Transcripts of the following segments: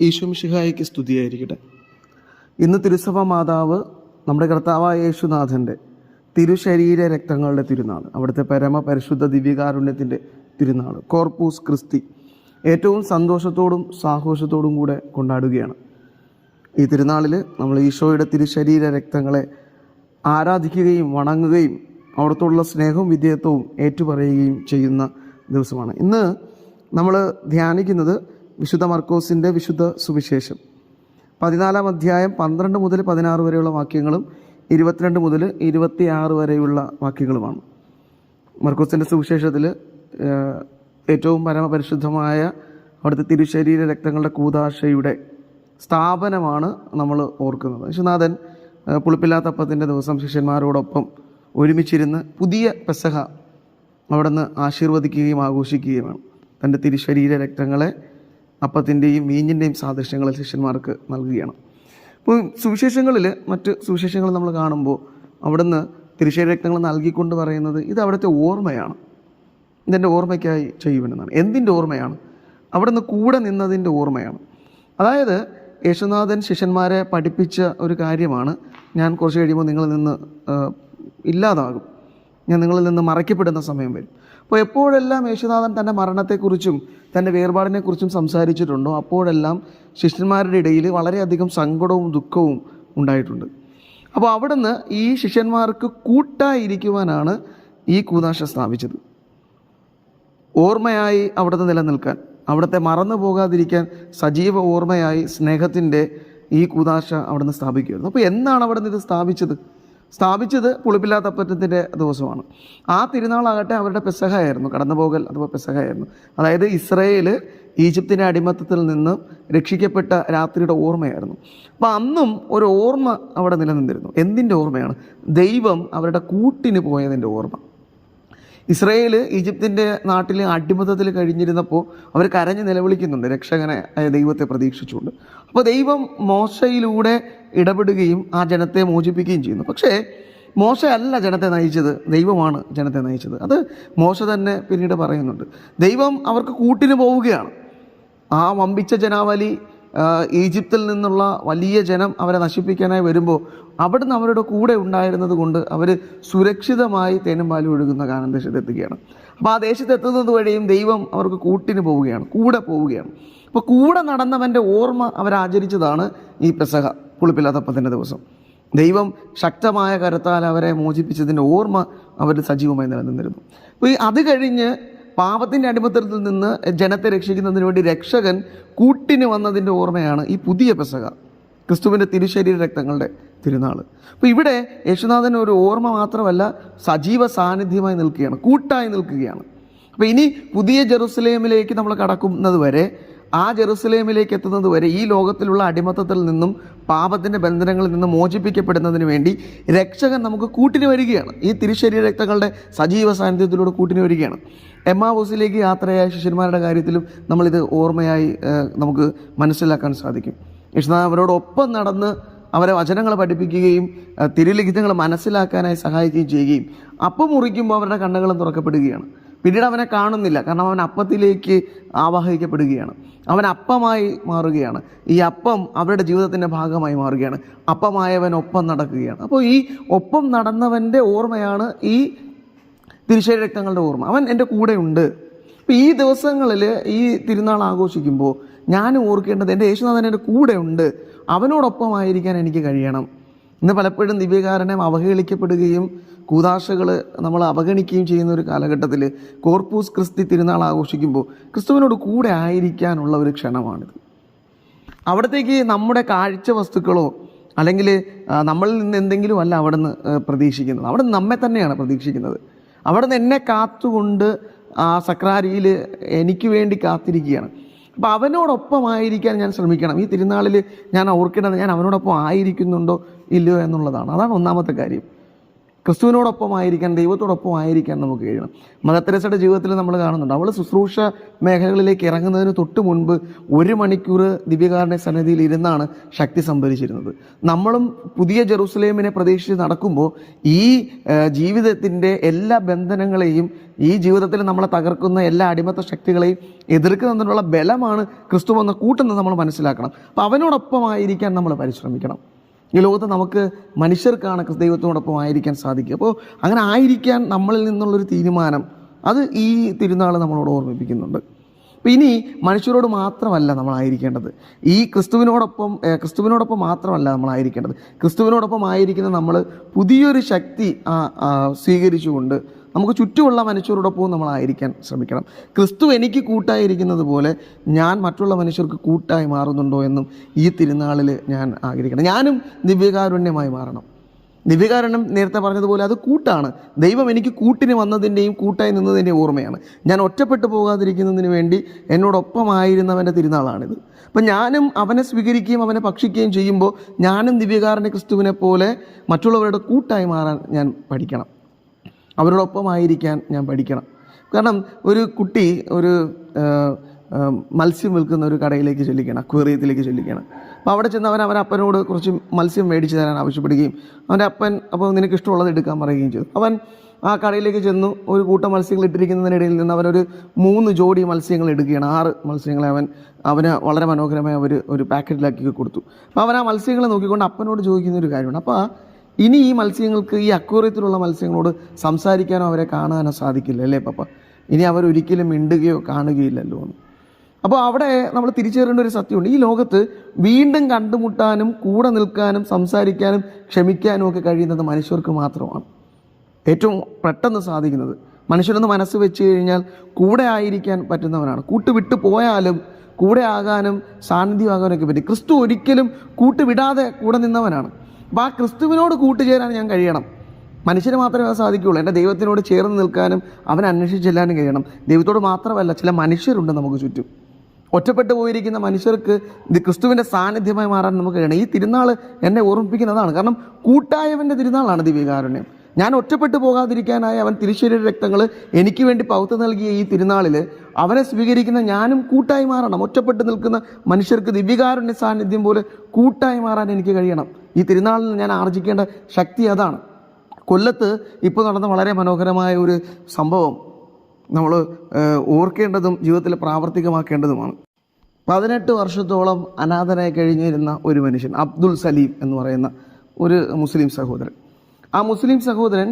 ഈശോ മിശിഹായ്ക്ക് സ്തുതിയായിരിക്കട്ടെ. ഇന്ന് തിരുസഭ മാതാവ് നമ്മുടെ കർത്താവായ യേശുനാഥൻ്റെ തിരുശരീര രക്തങ്ങളുടെ തിരുനാൾ, അവിടുത്തെ പരമ പരിശുദ്ധ ദിവ്യകാരുണ്യത്തിൻ്റെ തിരുനാൾ കോർപ്പൂസ് ക്രിസ്തി ഏറ്റവും സന്തോഷത്തോടും സാഘോഷത്തോടും കൂടെ കൊണ്ടാടുകയാണ്. ഈ തിരുനാളിൽ നമ്മൾ ഈശോയുടെ തിരുശരീര രക്തങ്ങളെ ആരാധിക്കുകയും വണങ്ങുകയും അവിടത്തോടുള്ള സ്നേഹവും വിധേയത്വവും ഏറ്റുപറയുകയും ചെയ്യുന്ന ദിവസമാണ്. ഇന്ന് നമ്മൾ ധ്യാനിക്കുന്നത് വിശുദ്ധ മർക്കോസിൻ്റെ വിശുദ്ധ സുവിശേഷം 14-ാം അധ്യായം 12 മുതൽ 16 വരെയുള്ള വാക്യങ്ങളും 22 മുതൽ 26 വരെയുള്ള വാക്യങ്ങളുമാണ്. മർക്കോസിൻ്റെ സുവിശേഷത്തിൽ ഏറ്റവും പരമപരിശുദ്ധമായ അവിടുത്തെ തിരുശരീര രക്തങ്ങളുടെ കൂദാശയുടെ സ്ഥാപനമാണ് നമ്മൾ ഓർക്കുന്നത്. യേശുനാഥൻ പുളിപ്പില്ലാത്തപ്പത്തിൻ്റെ ദിവസം ശിഷ്യന്മാരോടൊപ്പം ഒരുമിച്ചിരുന്ന് പുതിയ പെസഹ അവിടുന്ന് ആശീർവദിക്കുകയും ആഘോഷിക്കുകയുമാണ്. തൻ്റെ തിരുശരീര രക്തങ്ങളെ അപ്പത്തിൻ്റെയും വീഞ്ഞിൻ്റെയും സാദൃശ്യങ്ങളെ ശിഷ്യന്മാർക്ക് നൽകുകയാണ്. ഇപ്പോൾ സുവിശേഷങ്ങളിൽ മറ്റ് സുവിശേഷങ്ങൾ നമ്മൾ കാണുമ്പോൾ അവിടുന്ന് തിരുശരീര രക്തങ്ങൾ നൽകിക്കൊണ്ട് പറയുന്നത് ഇത് അവിടുത്തെ ഓർമ്മയാണ്, ഇതെൻ്റെ ഓർമ്മയ്ക്കായി ചെയ്യുമെന്നാണ്. എന്തിൻ്റെ ഓർമ്മയാണ്? അവിടുന്ന് കൂടെ നിന്നതിൻ്റെ ഓർമ്മയാണ്. അതായത് യേശുനാഥൻ ശിഷ്യന്മാരെ പഠിപ്പിച്ച ഒരു കാര്യമാണ്, ഞാൻ കുറച്ച് കഴിയുമ്പോൾ നിങ്ങളിൽ നിന്ന് ഇല്ലാതാകും, ഞാൻ നിങ്ങളിൽ നിന്ന് മറയ്ക്കപ്പെടുന്ന സമയം വരും. അപ്പോൾ എപ്പോഴെല്ലാം യേശുനാഥൻ തൻ്റെ മരണത്തെക്കുറിച്ചും തൻ്റെ വേർപാടിനെക്കുറിച്ചും സംസാരിച്ചിട്ടുണ്ടോ അപ്പോഴെല്ലാം ശിഷ്യന്മാരുടെ ഇടയിൽ വളരെയധികം സങ്കടവും ദുഃഖവും ഉണ്ടായിട്ടുണ്ട്. അപ്പോൾ അവിടുന്ന് ഈ ശിഷ്യന്മാർക്ക് കൂട്ടായിരിക്കുവാനാണ് ഈ കൂദാശ സ്ഥാപിച്ചത്. ഓർമ്മയായി അവിടുത്തെ നിലനിൽക്കാൻ, അവിടുത്തെ മറന്നു പോകാതിരിക്കാൻ സജീവ ഓർമ്മയായി സ്നേഹത്തിൻ്റെ ഈ കൂദാശ അവിടുന്ന് സ്ഥാപിക്കുകയായിരുന്നു. അപ്പോൾ എന്നാണ് അവിടുന്ന് ഇത് സ്ഥാപിച്ചത് പുളിപ്പില്ലാത്തപ്പത്തിൻ്റെ ദിവസമാണ്. ആ തിരുനാളാകട്ടെ അവരുടെ പെസഹയായിരുന്നു, കടന്നുപോകൽ അഥവാ പെസഹയായിരുന്നു. അതായത് ഇസ്രായേൽ ഈജിപ്തിൻ്റെ അടിമത്തത്തിൽ നിന്ന് രക്ഷിക്കപ്പെട്ട രാത്രിയുടെ ഓർമ്മയായിരുന്നു. അപ്പോൾ അന്നും ഒരു ഓർമ്മ അവിടെ നിലനിന്നിരുന്നു. എന്തിൻ്റെ ഓർമ്മയാണ്? ദൈവം അവരുടെ കൂട്ടിന് പോയതിൻ്റെ ഓർമ്മ. ഇസ്രായേൽ ഈജിപ്തിൻ്റെ നാട്ടിൽ അടിമത്തത്തിൽ കഴിഞ്ഞിരുന്നപ്പോൾ അവർ കരഞ്ഞ് നിലവിളിക്കുന്നുണ്ട്, രക്ഷകനെ ദൈവത്തെ പ്രതീക്ഷിച്ചുകൊണ്ട്. അപ്പോൾ ദൈവം മോശയിലൂടെ ഇടപെടുകയും ആ ജനത്തെ മോചിപ്പിക്കുകയും ചെയ്യുന്നു. പക്ഷേ മോശ അല്ല ജനത്തെ നയിച്ചത്, ദൈവമാണ് ജനത്തെ നയിച്ചത്. അത് മോശ തന്നെ പിന്നീട് പറയുന്നുണ്ട്. ദൈവം അവർക്ക് കൂട്ടിന് പോവുകയാണ്. ആ വമ്പിച്ച ജനാവലി ഈജിപ്തിൽ നിന്നുള്ള വലിയ ജനം അവരെ നശിപ്പിക്കാനായി വരുമ്പോൾ അവിടുന്ന് അവരുടെ കൂടെ ഉണ്ടായിരുന്നത് കൊണ്ട് അവർ സുരക്ഷിതമായി തേനും പാലും ഒഴുകുന്ന കാനാൻ ദേശത്തെത്തുകയാണ്. അപ്പോൾ ആ ദേശത്തെത്തുന്നത് വഴിയും ദൈവം അവർക്ക് കൂട്ടിന് പോവുകയാണ്, കൂടെ പോവുകയാണ്. അപ്പോൾ കൂടെ നടന്നവൻ്റെ ഓർമ്മ അവരാചരിച്ചതാണ് ഈ പെസഹ, പുളിപ്പില്ലാത്തപ്പത്തിൻ്റെ ദിവസം. ദൈവം ശക്തമായ കരത്താൽ അവരെ മോചിപ്പിച്ചതിൻ്റെ ഓർമ്മ അവർ സജീവമായി നിലനിന്നിരുന്നു. അപ്പോൾ അത് കഴിഞ്ഞ് പാപത്തിൻ്റെ അടിമത്തത്തിൽ നിന്ന് ജനത്തെ രക്ഷിക്കുന്നതിന് വേണ്ടി രക്ഷകൻ കൂട്ടിന് വന്നതിൻ്റെ ഓർമ്മയാണ് ഈ പുതിയ പെസഹ, ക്രിസ്തുവിൻ്റെ തിരുശരീര രക്തങ്ങളുടെ തിരുനാൾ. അപ്പോൾ ഇവിടെ യേശുനാഥൻ ഒരു ഓർമ്മ മാത്രമല്ല, സജീവ സാന്നിധ്യമായി നിൽക്കുകയാണ്, കൂട്ടായി നിൽക്കുകയാണ്. അപ്പോൾ ഇനി പുതിയ ജെറുസലേമിലേക്ക് നമ്മൾ കടക്കുന്നത് വരെ, ആ ജെറുസലേമിലേക്ക് എത്തുന്നത് വരെ ഈ ലോകത്തിലുള്ള അടിമത്തത്തിൽ നിന്നും പാപത്തിൻ്റെ ബന്ധനങ്ങളിൽ നിന്നും മോചിപ്പിക്കപ്പെടുന്നതിന് വേണ്ടി രക്ഷകൻ നമുക്ക് കൂട്ടിന് വരികയാണ്. ഈ തിരുശരീര രക്തങ്ങളുടെ സജീവ സാന്നിധ്യത്തിലൂടെ കൂട്ടിന് വരികയാണ്. എമ്മാവൂസിലേക്ക് യാത്രയായ ശിഷ്യന്മാരുടെ കാര്യത്തിലും നമ്മളിത് ഓർമ്മയായി നമുക്ക് മനസ്സിലാക്കാൻ സാധിക്കും. യേശുനാഥൻ അവരോടൊപ്പം നടന്ന് അവരെ വചനങ്ങൾ പഠിപ്പിക്കുകയും തിരുലിഖിതങ്ങൾ മനസ്സിലാക്കാനായി സഹായിക്കുകയും ചെയ്യുകയും അപ്പം മുറിക്കുമ്പോൾ അവരുടെ കണ്ണുകളും തുറക്കപ്പെടുകയാണ്. പിന്നീട് അവനെ കാണുന്നില്ല, കാരണം അവൻ അപ്പത്തിലേക്ക് ആവാഹിക്കപ്പെടുകയാണ്, അവൻ അപ്പമായി മാറുകയാണ്. ഈ അപ്പം അവരുടെ ജീവിതത്തിൻ്റെ ഭാഗമായി മാറുകയാണ്. അപ്പമായവൻ ഒപ്പം നടക്കുകയാണ്. അപ്പോൾ ഈ ഒപ്പം നടന്നവൻ്റെ ഓർമ്മയാണ് ഈ തിരുശരീര രക്തങ്ങളുടെ ഓർമ്മ. അവൻ എൻ്റെ കൂടെ ഉണ്ട്. അപ്പോൾ ഈ ദിവസങ്ങളിൽ ഈ തിരുനാൾ ആഘോഷിക്കുമ്പോൾ ഞാൻ ഓർക്കേണ്ടത് എൻ്റെ യേശുനാഥൻ എൻ്റെ കൂടെ ഉണ്ട്, അവനോടൊപ്പമായിരിക്കാൻ എനിക്ക് കഴിയണം. ഇന്ന് പലപ്പോഴും ദിവ്യകാരുണ്യം അവഹേളിക്കപ്പെടുകയും കൂദാശകൾ നമ്മൾ അവഗണിക്കുകയും ചെയ്യുന്ന ഒരു കാലഘട്ടത്തിൽ കോർപ്പൂസ് ക്രിസ്തി തിരുനാൾ ആഘോഷിക്കുമ്പോൾ ക്രിസ്തുവിനോട് കൂടെ ആയിരിക്കാനുള്ള ഒരു ക്ഷണമാണിത്. അവിടത്തേക്ക് നമ്മുടെ കാഴ്ച വസ്തുക്കളോ അല്ലെങ്കിൽ നമ്മളിൽ നിന്ന് എന്തെങ്കിലും അല്ല അവിടുന്ന് പ്രതീക്ഷിക്കുന്നത്. അവിടെ നമ്മെ തന്നെയാണ് പ്രതീക്ഷിക്കുന്നത്. അവിടുന്ന് എന്നെ കാത്തുകൊണ്ട് ആ സക്രാരിയിൽ എനിക്ക് വേണ്ടി കാത്തിരിക്കുകയാണ്. അപ്പോൾ അവനോടൊപ്പമായിരിക്കാൻ ഞാൻ ശ്രമിക്കണം. ഈ തിരുനാളിൽ ഞാൻ ഓർക്കേണ്ടത് ഞാൻ അവനോടൊപ്പം ആയിരിക്കുന്നുണ്ടോ ഇല്ലയോ എന്നുള്ളതാണ്. അതാണ് ഒന്നാമത്തെ കാര്യം. ക്രിസ്തുവിനോടൊപ്പം ആയിരിക്കാൻ, ദൈവത്തോടൊപ്പം ആയിരിക്കാൻ നമുക്ക് കഴിയണം. മദർ തെരേസയുടെ ജീവിതത്തിൽ നമ്മൾ കാണുന്നുണ്ട്, അവൾ ശുശ്രൂഷ മേഖലകളിലേക്ക് ഇറങ്ങുന്നതിന് തൊട്ട് മുൻപ് 1 മണിക്കൂർ ദിവ്യകാരുണ്യ സന്നിധിയിൽ ഇരുന്നാണ് ശക്തി സംഭരിച്ചിരുന്നത്. നമ്മളും പുതിയ ജെറുസലേമിനെ പ്രതീക്ഷിച്ച് നടക്കുമ്പോൾ ഈ ജീവിതത്തിൻ്റെ എല്ലാ ബന്ധനങ്ങളെയും, ഈ ജീവിതത്തിൽ നമ്മളെ തകർക്കുന്ന എല്ലാ അടിമത്ത ശക്തികളെയും എതിർക്കുന്നതിനുള്ള ബലമാണ് ക്രിസ്തു വന്ന കൂട്ടെന്ന് നമ്മൾ മനസ്സിലാക്കണം. അപ്പോൾ അവനോടൊപ്പം ആയിരിക്കാൻ നമ്മൾ പരിശ്രമിക്കണം. ഈ ലോകത്ത് നമുക്ക് മനുഷ്യർക്കാണ് ദൈവത്തോടൊപ്പം ആയിരിക്കാൻ സാധിക്കുക. അപ്പോൾ അങ്ങനെ ആയിരിക്കാൻ നമ്മളിൽ നിന്നുള്ളൊരു തീരുമാനം അത് ഈ തിരുനാൾ നമ്മളോട് ഓർമ്മിപ്പിക്കുന്നുണ്ട്. അപ്പോൾ ഇനി മനുഷ്യരോട് മാത്രമല്ല നമ്മളായിരിക്കേണ്ടത്, ഈ ക്രിസ്തുവിനോടൊപ്പം മാത്രമല്ല നമ്മളായിരിക്കേണ്ടത്. ക്രിസ്തുവിനോടൊപ്പം ആയിരിക്കുന്ന നമ്മൾ പുതിയൊരു ശക്തി സ്വീകരിച്ചുകൊണ്ട് നമുക്ക് ചുറ്റുമുള്ള മനുഷ്യരോടൊപ്പവും നമ്മളായിരിക്കാൻ ശ്രമിക്കണം. ക്രിസ്തു എനിക്ക് കൂട്ടായിരിക്കുന്നത് പോലെ ഞാൻ മറ്റുള്ള മനുഷ്യർക്ക് കൂട്ടായി മാറുന്നുണ്ടോ എന്നും ഈ തിരുനാളിൽ ഞാൻ ആഗ്രഹിക്കണം. ഞാനും ദിവ്യകാരുണ്യമായി മാറണം. ദിവ്യകാരുണ്യം നേരത്തെ പറഞ്ഞതുപോലെ അത് കൂട്ടാണ്. ദൈവം എനിക്ക് കൂട്ടിന് വന്നതിൻ്റെയും കൂട്ടായി നിന്നതിൻ്റെയും ഓർമ്മയാണ്. ഞാൻ ഒറ്റപ്പെട്ടു പോകാതിരിക്കുന്നതിന് വേണ്ടി എന്നോടൊപ്പമായിരുന്നവൻ്റെ തിരുനാളാണിത്. അപ്പം ഞാനും അവനെ സ്വീകരിക്കുകയും അവനെ ഭക്ഷിക്കുകയും ചെയ്യുമ്പോൾ ഞാനും ദിവ്യകാരുണ്യ ക്രിസ്തുവിനെ പോലെ മറ്റുള്ളവരുടെ കൂട്ടായി മാറാൻ ഞാൻ പഠിക്കണം. അവരോടൊപ്പമായിരിക്കാൻ ഞാൻ പഠിക്കണം. കാരണം ഒരു കുട്ടി ഒരു മത്സ്യം വിൽക്കുന്ന ഒരു കടയിലേക്ക് ചെല്ലുകയാണ്, അക്വേറിയത്തിലേക്ക് ചെല്ലുകയാണ്. അപ്പോൾ അവിടെ ചെന്ന് അവൻ അവൻ്റെ അപ്പനോട് കുറച്ച് മത്സ്യം മേടിച്ച് തരാൻ ആവശ്യപ്പെടുകയും അവൻ്റെ അപ്പൻ അപ്പോൾ നിനക്ക് ഇഷ്ടമുള്ളത് എടുക്കാൻ പറയുകയും ചെയ്തു. അവൻ ആ കടയിലേക്ക് ചെന്നു. ഒരു കൂട്ടം മത്സ്യങ്ങൾ ഇട്ടിരിക്കുന്നതിനിടയിൽ നിന്ന് അവനൊരു 3 ജോഡി മത്സ്യങ്ങൾ എടുക്കുകയാണ്. 6 മത്സ്യങ്ങളെ അവന് വളരെ മനോഹരമായി ഒരു പാക്കറ്റിലാക്കി കൊടുത്തു. അപ്പോൾ അവൻ ആ മത്സ്യങ്ങളെ നോക്കിക്കൊണ്ട് അപ്പനോട് ചോദിക്കുന്ന ഒരു കാര്യമാണ്, അപ്പോൾ ഇനി ഈ മത്സ്യങ്ങൾക്ക്, ഈ അക്വേറിയത്തിലുള്ള മത്സ്യങ്ങളോട് സംസാരിക്കാനോ അവരെ കാണാനോ സാധിക്കില്ല അല്ലേ പപ്പ? ഇനി അവരൊരിക്കലും മിണ്ടുകയോ കാണുകയില്ലല്ലോ എന്ന്. അപ്പോൾ അവിടെ നമ്മൾ തിരിച്ചറിയേണ്ട ഒരു സത്യമുണ്ട്. ഈ ലോകത്ത് വീണ്ടും കണ്ടുമുട്ടാനും കൂടെ നിൽക്കാനും സംസാരിക്കാനും ക്ഷമിക്കാനും ഒക്കെ കഴിയുന്നത് മനുഷ്യർക്ക് മാത്രമാണ്. ഏറ്റവും പെട്ടെന്ന് സാധിക്കുന്നത് മനുഷ്യരൊന്ന് മനസ്സ് വെച്ച് കഴിഞ്ഞാൽ കൂടെ ആയിരിക്കാൻ പറ്റുന്നവനാണ്. കൂട്ടുവിട്ട് പോയാലും കൂടെ ആകാനും സാന്നിധ്യമാകാനൊക്കെ പറ്റും. ക്രിസ്തു ഒരിക്കലും കൂട്ടുവിടാതെ കൂടെ നിന്നവനാണ്. അപ്പോൾ ആ ക്രിസ്തുവിനോട് കൂട്ടുചേരാൻ ഞാൻ കഴിയണം. മനുഷ്യന് മാത്രമേ അത് സാധിക്കുകയുള്ളൂ. എൻ്റെ ദൈവത്തിനോട് ചേർന്ന് നിൽക്കാനും അവനെ അന്വേഷിച്ച് ചെല്ലാനും കഴിയണം. ദൈവത്തോട് മാത്രമല്ല, ചില മനുഷ്യരുണ്ട് നമുക്ക് ചുറ്റും. ഒറ്റപ്പെട്ടു പോയിരിക്കുന്ന മനുഷ്യർക്ക് ഇത് ക്രിസ്തുവിൻ്റെ സാന്നിധ്യമായി മാറാൻ നമുക്ക് കഴിയണം. ഈ തിരുനാൾ എന്നെ ഓർമ്മിപ്പിക്കുന്നതാണ്. കാരണം കൂട്ടായവൻ്റെ തിരുനാളാണ് ദിവ്യകാരുണ്യം. ഞാൻ ഒറ്റപ്പെട്ടു പോകാതിരിക്കാനായി അവൻ തിരുശരീര രക്തങ്ങൾ എനിക്ക് വേണ്ടി പൗത്ത് നൽകിയ ഈ തിരുനാളിൽ അവനെ സ്വീകരിക്കുന്ന ഞാനും കൂട്ടായി മാറണം. ഒറ്റപ്പെട്ട് നിൽക്കുന്ന മനുഷ്യർക്ക് ദിവ്യകാരുണ്യ സാന്നിധ്യം പോലെ കൂട്ടായി മാറാൻ എനിക്ക് കഴിയണം. ഈ തിരുനാളിൽ ഞാൻ ആർജിക്കേണ്ട ശക്തി അതാണ്. കൊല്ലത്ത് ഇപ്പോൾ നടന്ന വളരെ മനോഹരമായ ഒരു സംഭവം നമ്മൾ ഓർക്കേണ്ടതും ജീവിതത്തിൽ പ്രാവർത്തികമാക്കേണ്ടതുമാണ്. 18 വർഷത്തോളം അനാഥനായി കഴിഞ്ഞിരുന്ന ഒരു മനുഷ്യൻ, അബ്ദുൽ സലീം എന്ന് പറയുന്ന ഒരു മുസ്ലിം സഹോദരൻ. ആ മുസ്ലിം സഹോദരൻ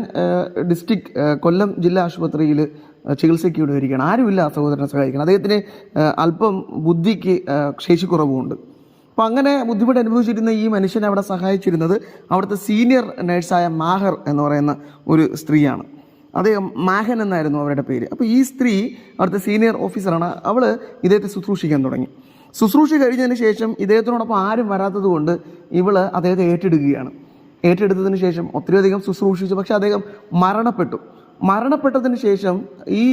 കൊല്ലം ജില്ലാ ആശുപത്രിയിൽ ചികിത്സയ്ക്ക് ഇവിടെ വരികയാണ്. ആരുമില്ല ആ സഹോദരനെ സഹായിക്കണം. അദ്ദേഹത്തിന് അല്പം ബുദ്ധിക്ക് ശേഷിക്കുറവുമുണ്ട്. അപ്പോൾ അങ്ങനെ ബുദ്ധിമുട്ട് അനുഭവിച്ചിരുന്ന ഈ മനുഷ്യനെ അവിടെ സഹായിച്ചിരുന്നത് അവിടുത്തെ സീനിയർ നേഴ്സായ മാഹർ എന്ന് പറയുന്ന ഒരു സ്ത്രീയാണ്. അദ്ദേഹം മാഹൻ എന്നായിരുന്നു അവരുടെ പേര്. അപ്പോൾ ഈ സ്ത്രീ അവിടുത്തെ സീനിയർ ഓഫീസറാണ്. അവൾ ഇദ്ദേഹത്തെ ശുശ്രൂഷിക്കാൻ തുടങ്ങി. ശുശ്രൂഷ കഴിഞ്ഞതിന് ശേഷം ഇദ്ദേഹത്തിനോടൊപ്പം ആരും വരാത്തത് കൊണ്ട് ഇവൾ അദ്ദേഹത്തെ ഏറ്റെടുത്തതിന് ശേഷം ഒത്തിരിയധികം ശുശ്രൂഷിച്ചു. പക്ഷെ അദ്ദേഹം മരണപ്പെട്ടതിന് ശേഷം ഈ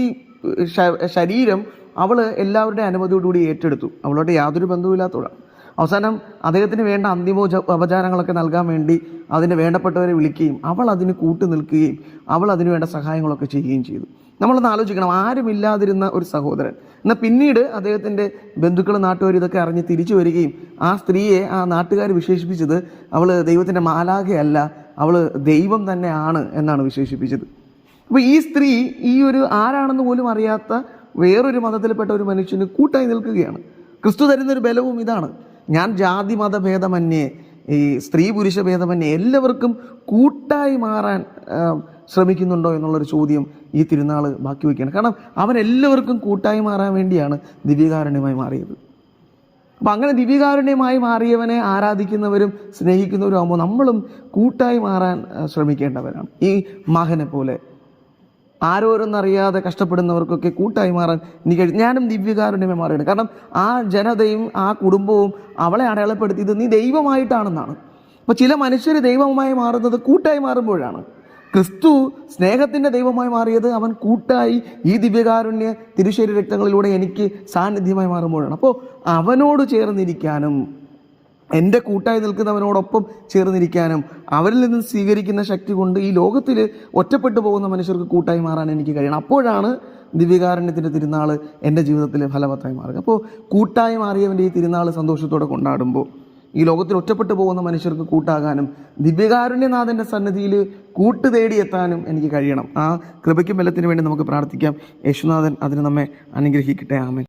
ശരീരം അവൾ എല്ലാവരുടെയും അനുമതിയോടുകൂടി ഏറ്റെടുത്തു. അവളോട് യാതൊരു ബന്ധവുമില്ലാത്തവളാണ്. അവസാനം അദ്ദേഹത്തിന് വേണ്ട അന്തിമോപചാരങ്ങളൊക്കെ നൽകാൻ വേണ്ടി അതിന് വേണ്ടപ്പെട്ടവരെ വിളിക്കുകയും അവൾ അതിന് കൂട്ടു നിൽക്കുകയും അവൾ അതിന് വേണ്ട സഹായങ്ങളൊക്കെ ചെയ്യുകയും ചെയ്തു. നമ്മളൊന്ന് ആലോചിക്കണം, ആരുമില്ലാതിരുന്ന ഒരു സഹോദരൻ. എന്നാൽ പിന്നീട് അദ്ദേഹത്തിൻ്റെ ബന്ധുക്കളും നാട്ടുകാരും ഇതൊക്കെ അറിഞ്ഞ് തിരിച്ചു വരികയും ആ സ്ത്രീയെ ആ നാട്ടുകാർ വിശേഷിപ്പിച്ചത് അവൾ ദൈവത്തിൻ്റെ മാലാഖയല്ല, അവൾ ദൈവം തന്നെയാണ് എന്നാണ് വിശേഷിപ്പിച്ചത്. അപ്പോൾ ഈ സ്ത്രീ ഈ ഒരു ആരാണെന്ന് പോലും അറിയാത്ത വേറൊരു മതത്തിൽപ്പെട്ട ഒരു മനുഷ്യന് കൂട്ടായി നിൽക്കുകയാണ്. ക്രിസ്തു തരുന്നൊരു ബലവും ഇതാണ്. ഞാൻ ജാതി മതഭേദമന്യേ, ഈ സ്ത്രീ പുരുഷ ഭേദമന്യേ എല്ലാവർക്കും കൂട്ടായി മാറാൻ ശ്രമിക്കുന്നുണ്ടോ എന്നുള്ളൊരു ചോദ്യം ഈ തിരുനാൾ ബാക്കി വയ്ക്കുകയാണ്. കാരണം അവൻ എല്ലാവർക്കും കൂട്ടായി മാറാൻ വേണ്ടിയാണ് ദിവ്യകാരുണ്യമായി മാറിയത്. അപ്പം അങ്ങനെ ദിവ്യകാരുണ്യമായി മാറിയവനെ ആരാധിക്കുന്നവരും സ്നേഹിക്കുന്നവരും ആകുമ്പോൾ നമ്മളും കൂട്ടായി മാറാൻ ശ്രമിക്കേണ്ടവരാണ്. ഈ മകനെ പോലെ ആരോരെന്നറിയാതെ കഷ്ടപ്പെടുന്നവർക്കൊക്കെ കൂട്ടായി മാറാൻ ഞാനും ദിവ്യകാരുണ്യമേ മാറിയാണ്. കാരണം ആ ജനതയും ആ കുടുംബവും അവളെ അടയാളപ്പെടുത്തിയത് നീ ദൈവമായിട്ടാണെന്നാണ്. അപ്പോൾ ചില മനുഷ്യർ ദൈവമായി മാറുന്നത് കൂട്ടായി മാറുമ്പോഴാണ്. ക്രിസ്തു സ്നേഹത്തിൻ്റെ ദൈവമായി മാറിയത് അവൻ കൂട്ടായി ഈ ദിവ്യകാരുണ്യ തിരുശരീര രക്തങ്ങളിലൂടെ എനിക്ക് സാന്നിധ്യമായി മാറുമ്പോഴാണ്. അപ്പോൾ അവനോട് ചേർന്നിരിക്കാനും എൻ്റെ കൂട്ടായി നിൽക്കുന്നവനോടൊപ്പം ചേർന്നിരിക്കാനും അവരിൽ നിന്ന് സ്വീകരിക്കുന്ന ശക്തി കൊണ്ട് ഈ ലോകത്തിൽ ഒറ്റപ്പെട്ടു പോകുന്ന മനുഷ്യർക്ക് കൂട്ടായി മാറാൻ എനിക്ക് കഴിയണം. അപ്പോഴാണ് ദിവ്യകാരുണ്യത്തിൻ്റെ തിരുനാൾ എൻ്റെ ജീവിതത്തിൽ ഫലവത്തായി മാറുക. അപ്പോൾ കൂട്ടായി മാറിയവൻ്റെ ഈ തിരുനാൾ സന്തോഷത്തോടെ കൊണ്ടാടുമ്പോൾ ഈ ലോകത്തിൽ ഒറ്റപ്പെട്ടു പോകുന്ന മനുഷ്യർക്ക് കൂട്ടാകാനും ദിവ്യകാരുണ്യനാഥൻ്റെ സന്നിധിയിൽ കൂട്ട് തേടിയെത്താനും എനിക്ക് കഴിയണം. ആ കൃപയ്ക്കും ബലത്തിനു വേണ്ടി നമുക്ക് പ്രാർത്ഥിക്കാം. യേശുനാഥൻ അതിന് നമ്മെ അനുഗ്രഹിക്കട്ടെ. ആമേൻ.